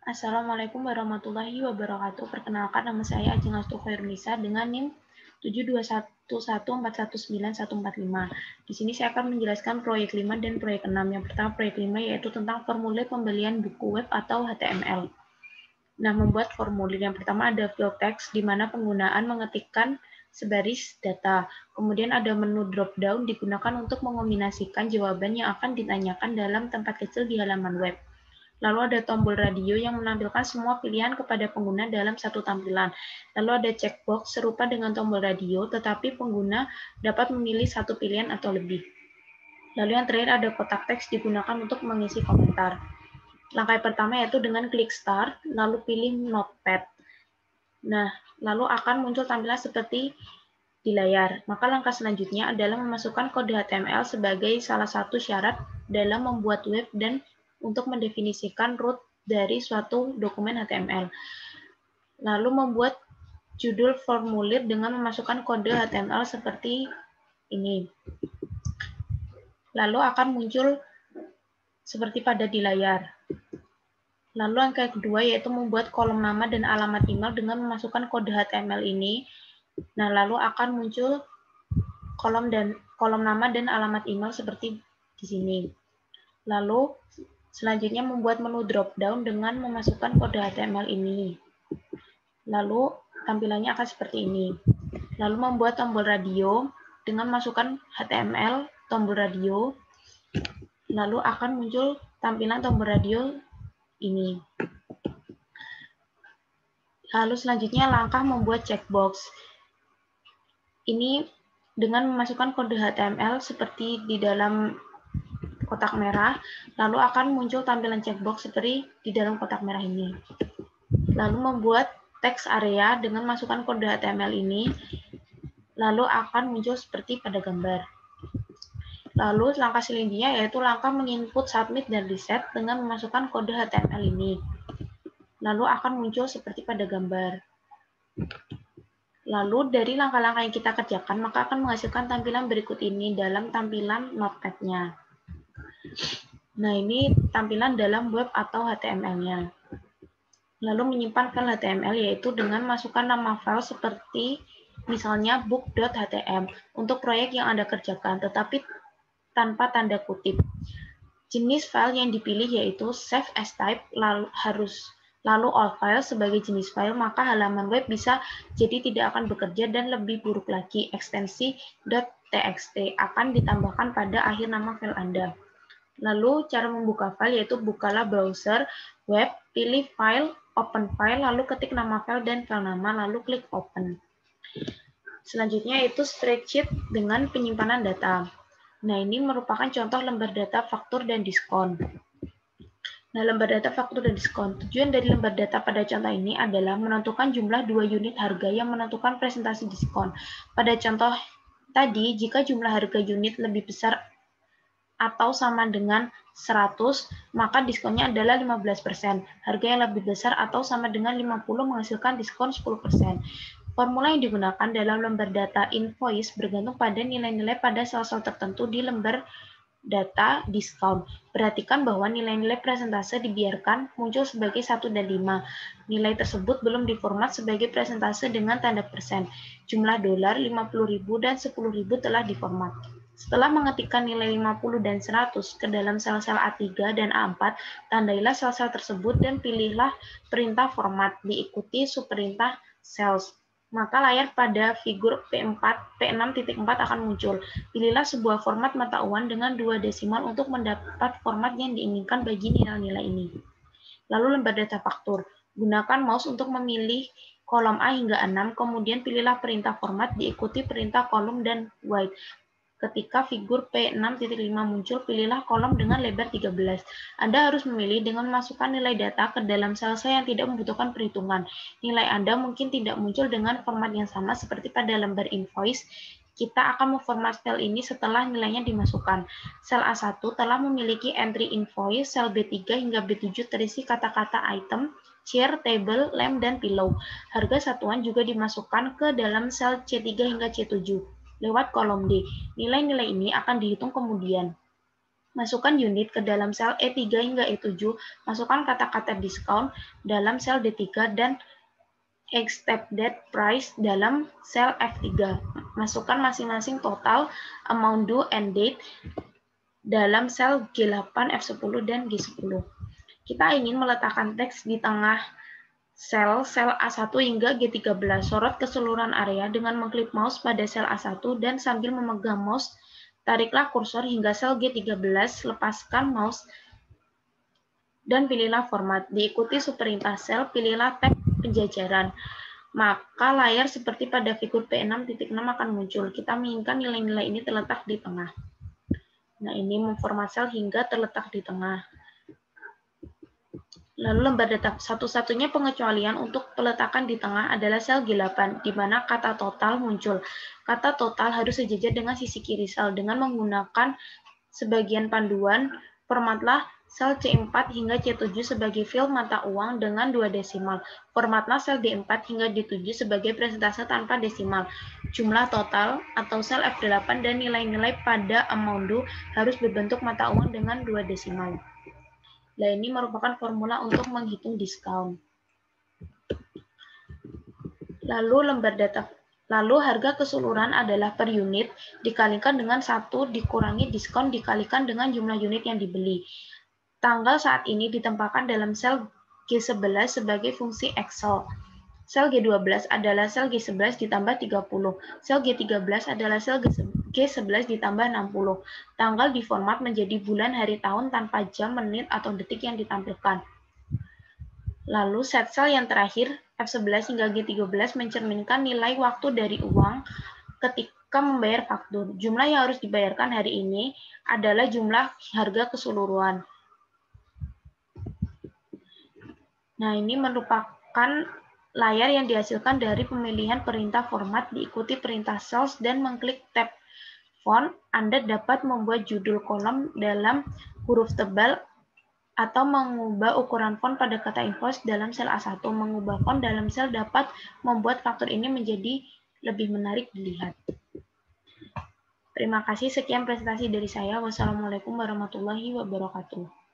Assalamualaikum warahmatullahi wabarakatuh. Perkenalkan, nama saya Ajeng Astu Khairunisa dengan NIM 72114194145. Di sini saya akan menjelaskan proyek 5 dan proyek 6. Yang pertama proyek 5 yaitu tentang formulir pembelian buku web atau HTML. Nah, membuat formulir yang pertama ada field text di mana penggunaan mengetikkan sebaris data. Kemudian ada menu drop down digunakan untuk mengombinasikan jawaban yang akan ditanyakan dalam tempat kecil di halaman web. Lalu ada tombol radio yang menampilkan semua pilihan kepada pengguna dalam satu tampilan. Lalu ada checkbox serupa dengan tombol radio, tetapi pengguna dapat memilih satu pilihan atau lebih. Lalu yang terakhir ada kotak teks digunakan untuk mengisi komentar. Langkah pertama yaitu dengan klik start, lalu pilih notepad. Nah, lalu akan muncul tampilan seperti di layar. Maka langkah selanjutnya adalah memasukkan kode HTML sebagai salah satu syarat dalam membuat web dan untuk mendefinisikan root dari suatu dokumen HTML. Lalu membuat judul formulir dengan memasukkan kode HTML seperti ini. Lalu akan muncul seperti pada di layar. Lalu yang kedua yaitu membuat kolom nama dan alamat email dengan memasukkan kode HTML ini. Nah, lalu akan muncul kolom nama dan alamat email seperti di sini. Lalu selanjutnya membuat menu drop down dengan memasukkan kode HTML ini. Lalu tampilannya akan seperti ini. Lalu membuat tombol radio dengan masukkan HTML tombol radio. Lalu akan muncul tampilan tombol radio ini. Lalu selanjutnya langkah membuat checkbox. Ini dengan memasukkan kode HTML seperti di dalam kotak merah, lalu akan muncul tampilan checkbox seperti di dalam kotak merah ini. Lalu membuat text area dengan masukkan kode HTML ini, lalu akan muncul seperti pada gambar. Lalu langkah selanjutnya yaitu langkah menginput, submit, dan reset dengan memasukkan kode HTML ini. Lalu akan muncul seperti pada gambar. Lalu dari langkah-langkah yang kita kerjakan, maka akan menghasilkan tampilan berikut ini dalam tampilan notepad-nya. Nah, ini tampilan dalam web atau HTML-nya. Lalu menyimpan file HTML yaitu dengan masukkan nama file seperti misalnya book.htm untuk proyek yang Anda kerjakan, tetapi tanpa tanda kutip. Jenis file yang dipilih yaitu save as type, lalu all file sebagai jenis file, maka halaman web bisa jadi tidak akan bekerja dan lebih buruk lagi, ekstensi .txt akan ditambahkan pada akhir nama file Anda. Lalu cara membuka file yaitu bukalah browser web, pilih file, open file, lalu ketik nama file dan file nama, lalu klik open. Selanjutnya yaitu spreadsheet dengan penyimpanan data. Nah, ini merupakan contoh lembar data faktur dan diskon. Nah, lembar data faktur dan diskon. Tujuan dari lembar data pada contoh ini adalah menentukan jumlah 2 unit harga yang menentukan presentasi diskon. Pada contoh tadi, jika jumlah harga unit lebih besar atau sama dengan 100, maka diskonnya adalah 15%. Harga yang lebih besar atau sama dengan 50 menghasilkan diskon 10%. Formula yang digunakan dalam lembar data invoice bergantung pada nilai-nilai pada sel-sel tertentu di lembar data diskon. Perhatikan bahwa nilai-nilai presentase dibiarkan muncul sebagai 1 dan 5. Nilai tersebut belum diformat sebagai presentase dengan tanda persen. Jumlah dolar 50.000 dan 10.000 telah diformat. Setelah mengetikkan nilai 50 dan 100 ke dalam sel-sel A3 dan A4, tandailah sel-sel tersebut dan pilihlah perintah format, diikuti subperintah cells. Maka layar pada figur P6.4 akan muncul. Pilihlah sebuah format mata uang dengan 2 desimal untuk mendapat format yang diinginkan bagi nilai-nilai ini. Lalu lembar data faktur. Gunakan mouse untuk memilih kolom A hingga 6, kemudian pilihlah perintah format, diikuti perintah kolom dan white. Ketika figur P6.5 muncul, pilihlah kolom dengan lebar 13. Anda harus memilih dengan memasukkan nilai data ke dalam sel-sel yang tidak membutuhkan perhitungan. Nilai Anda mungkin tidak muncul dengan format yang sama seperti pada lembar invoice. Kita akan memformat sel ini setelah nilainya dimasukkan. Sel A1 telah memiliki entry invoice, sel B3 hingga B7 terisi kata-kata item, chair, table, lamp, dan pillow. Harga satuan juga dimasukkan ke dalam sel C3 hingga C7. Lewat kolom D. Nilai-nilai ini akan dihitung kemudian. Masukkan unit ke dalam sel E3 hingga E7, masukkan kata-kata discount dalam sel D3 dan expected price dalam sel F3. Masukkan masing-masing total, amount due, and date dalam sel G8, F10, dan G10. Kita ingin meletakkan teks di tengah sel A1 hingga G13. Sorot keseluruhan area dengan mengklik mouse pada sel A1 dan sambil memegang mouse, tariklah kursor hingga sel G13, lepaskan mouse, dan pilihlah format. Diikuti superintah sel, pilihlah tab penjajaran. Maka layar seperti pada figur P6.6 akan muncul. Kita menginginkan nilai-nilai ini terletak di tengah. Nah, ini memformat sel hingga terletak di tengah. Lalu lembar data satu-satunya pengecualian untuk peletakan di tengah adalah sel G8, di mana kata total muncul. Kata total harus sejajar dengan sisi kiri sel. Dengan menggunakan sebagian panduan, formatlah sel C4 hingga C7 sebagai field mata uang dengan 2 desimal. Formatlah sel D4 hingga D7 sebagai persentase tanpa desimal. Jumlah total atau sel F8 dan nilai-nilai pada amount due harus berbentuk mata uang dengan 2 desimal. Nah, ini merupakan formula untuk menghitung diskon. Lalu harga keseluruhan adalah per unit dikalikan dengan 1 dikurangi diskon dikalikan dengan jumlah unit yang dibeli. Tanggal saat ini ditempatkan dalam sel G11 sebagai fungsi Excel. Sel G12 adalah sel G11 ditambah 30. Sel G13 adalah sel G11 ditambah 60. Tanggal diformat menjadi bulan, hari, tahun tanpa jam, menit, atau detik yang ditampilkan. Lalu set sel yang terakhir, F11 hingga G13 mencerminkan nilai waktu dari uang ketika membayar faktur. Jumlah yang harus dibayarkan hari ini adalah jumlah harga keseluruhan. Nah, ini merupakan layar yang dihasilkan dari pemilihan perintah format, diikuti perintah cells, dan mengklik tab font. Anda dapat membuat judul kolom dalam huruf tebal atau mengubah ukuran font pada kata invoice dalam sel A1. Mengubah font dalam sel dapat membuat faktur ini menjadi lebih menarik dilihat. Terima kasih, sekian presentasi dari saya. Wassalamualaikum warahmatullahi wabarakatuh.